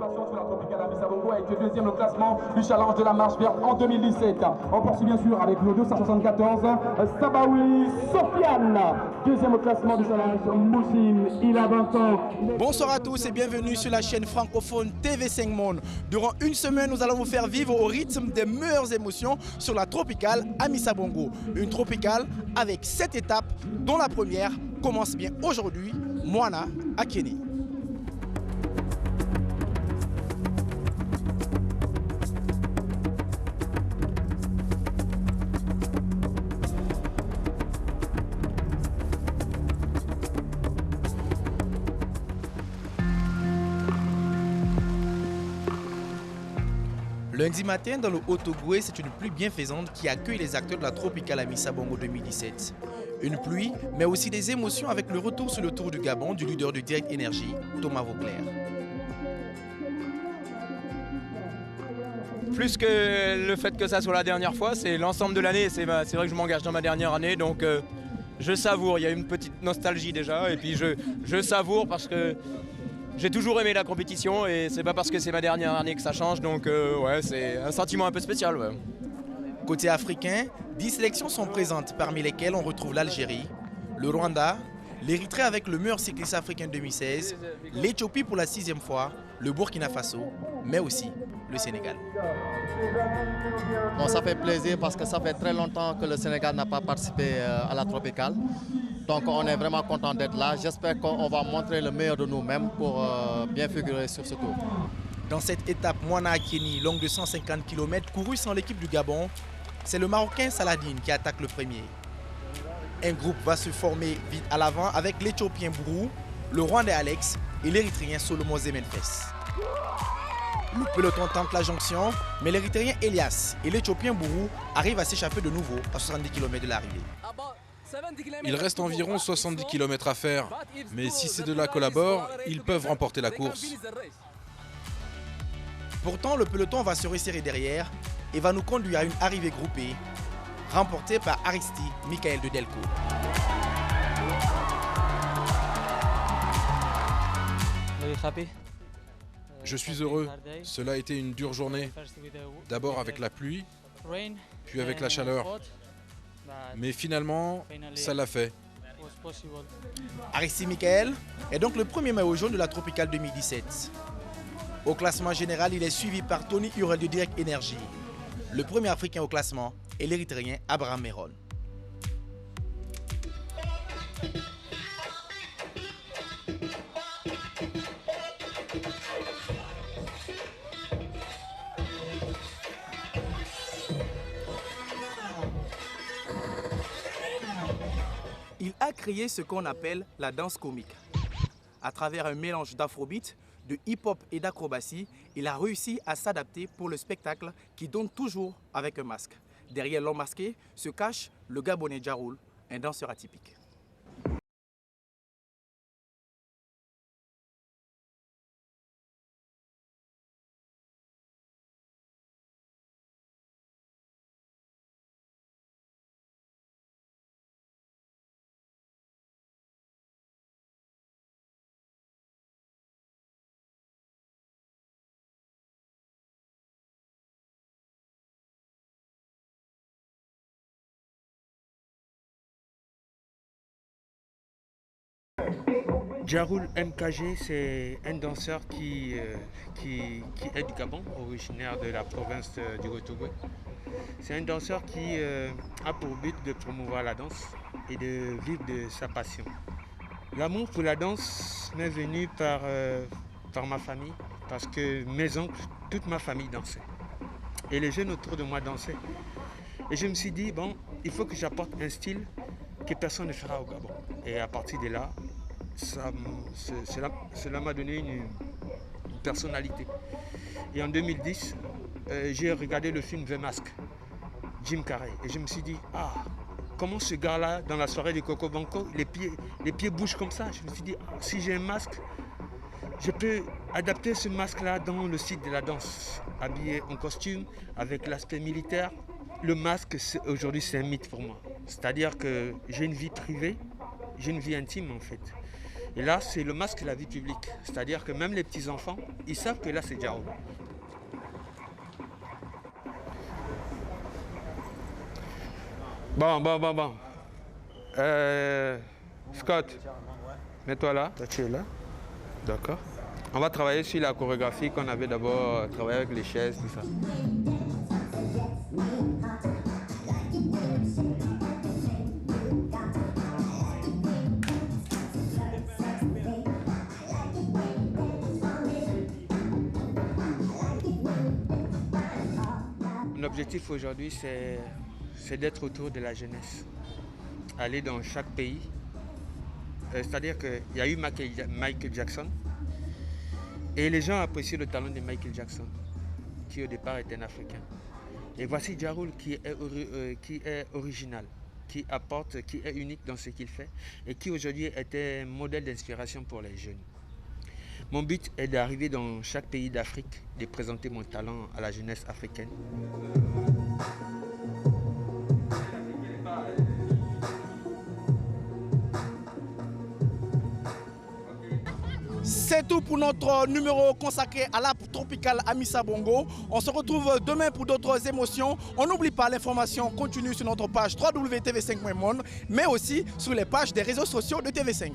participation sur la Tropicale Amissa Bongo a été deuxième au classement du challenge de la marche verte en 2017. On poursuit bien sûr avec le 274, Sabaoui Sofiane. Deuxième au classement du challenge, Moussine, il a 20 ans. Bonsoir à tous et bienvenue sur la chaîne francophone TV5 Monde. Durant une semaine, nous allons vous faire vivre au rythme des meilleures émotions sur la Tropicale Amissa Bongo. Une tropicale avec 7 étapes, dont la première commence bien aujourd'hui, Moana à Kenny. Lundi matin, dans le Haut-Ogoué, c'est une pluie bienfaisante qui accueille les acteurs de la Tropicale Amissa Bongo 2017. Une pluie, mais aussi des émotions avec le retour sur le Tour du Gabon du leader de Direct Énergie, Thomas Vauclair. Plus que le fait que ça soit la dernière fois, c'est l'ensemble de l'année. C'est vrai que je m'engage dans ma dernière année, donc je savoure. Il y a une petite nostalgie déjà, et puis je savoure parce que j'ai toujours aimé la compétition et c'est pas parce que c'est ma dernière année que ça change, donc ouais, c'est un sentiment un peu spécial. Ouais. Côté africain, 10 sélections sont présentes, parmi lesquelles on retrouve l'Algérie, le Rwanda, l'Érythrée avec le meilleur cycliste africain 2016, l'Éthiopie pour la 6e fois, le Burkina Faso, mais aussi le Sénégal. Bon, ça fait plaisir parce que ça fait très longtemps que le Sénégal n'a pas participé à la Tropicale. Donc on est vraiment content d'être là. J'espère qu'on va montrer le meilleur de nous-mêmes pour bien figurer sur ce tour. Dans cette étape Moana à Kenny, longue de 150 km, courue sans l'équipe du Gabon, c'est le Marocain Saladine qui attaque le premier. Un groupe va se former vite à l'avant avec l'Éthiopien Bourou, le Rwandais Alex et l'Érythréen Solomon Zemenfes. Le peloton tente la jonction, mais l'Érythréen Elias et l'Éthiopien Bourou arrivent à s'échapper de nouveau à 70 km de l'arrivée. Il reste environ 70 km à faire, mais si ces deux-là collaborent, ils peuvent remporter la course. Pourtant, le peloton va se resserrer derrière et va nous conduire à une arrivée groupée, remportée par Aristide Michael de Delco. Je suis heureux. Cela a été une dure journée. D'abord avec la pluie, puis avec la chaleur. Mais finalement, ça l'a fait. Aristide Michael est donc le premier maillot jaune de la Tropicale 2017. Au classement général, il est suivi par Tony Hurel de Direct Énergie. Le premier Africain au classement est l'Érythréen Abraham Meron. Il a créé ce qu'on appelle la danse comique. À travers un mélange d'afrobeat, de hip-hop et d'acrobatie, il a réussi à s'adapter pour le spectacle qui donne toujours avec un masque. Derrière l'homme masqué se cache le Gabonais Djaroul, un danseur atypique. Djaroul MKG, c'est un danseur qui est du Gabon, originaire de la province du Haut-Ogoué. C'est un danseur qui a pour but de promouvoir la danse et de vivre de sa passion. L'amour pour la danse m'est venu par ma famille, parce que mes oncles, toute ma famille dansait. Et les jeunes autour de moi dansaient. Et je me suis dit, bon, il faut que j'apporte un style que personne ne fera au Gabon. Et à partir de là, cela m'a donné une personnalité. Et en 2010, j'ai regardé le film The Mask, Jim Carrey. Et je me suis dit, ah, comment ce gars-là, dans la soirée de Coco Banco, les pieds bougent comme ça. Je me suis dit, ah, si j'ai un masque, je peux adapter ce masque-là dans le style de la danse. Habillé en costume, avec l'aspect militaire. Le masque, aujourd'hui, c'est un mythe pour moi. C'est-à-dire que j'ai une vie privée, j'ai une vie intime en fait. Et là, c'est le masque de la vie publique. C'est-à-dire que même les petits-enfants, ils savent que là, c'est Jarul. Bon. Scott, mets-toi là. Toi, tu es là. D'accord. On va travailler sur la chorégraphie qu'on avait d'abord travaillé avec les chaises, tout ça. L'objectif aujourd'hui, c'est d'être autour de la jeunesse. Aller dans chaque pays. C'est-à-dire qu'il y a eu Michael Jackson. Et les gens apprécient le talent de Michael Jackson, qui au départ était un Africain. Et voici Jarul qui est original, qui apporte, qui est unique dans ce qu'il fait et qui aujourd'hui est un modèle d'inspiration pour les jeunes. Mon but est d'arriver dans chaque pays d'Afrique, de présenter mon talent à la jeunesse africaine. C'est tout pour notre numéro consacré à la tropicale Amissa Bongo. On se retrouve demain pour d'autres émotions. On n'oublie pas, l'information continue sur notre page www.tv5.monde, mais aussi sur les pages des réseaux sociaux de TV5.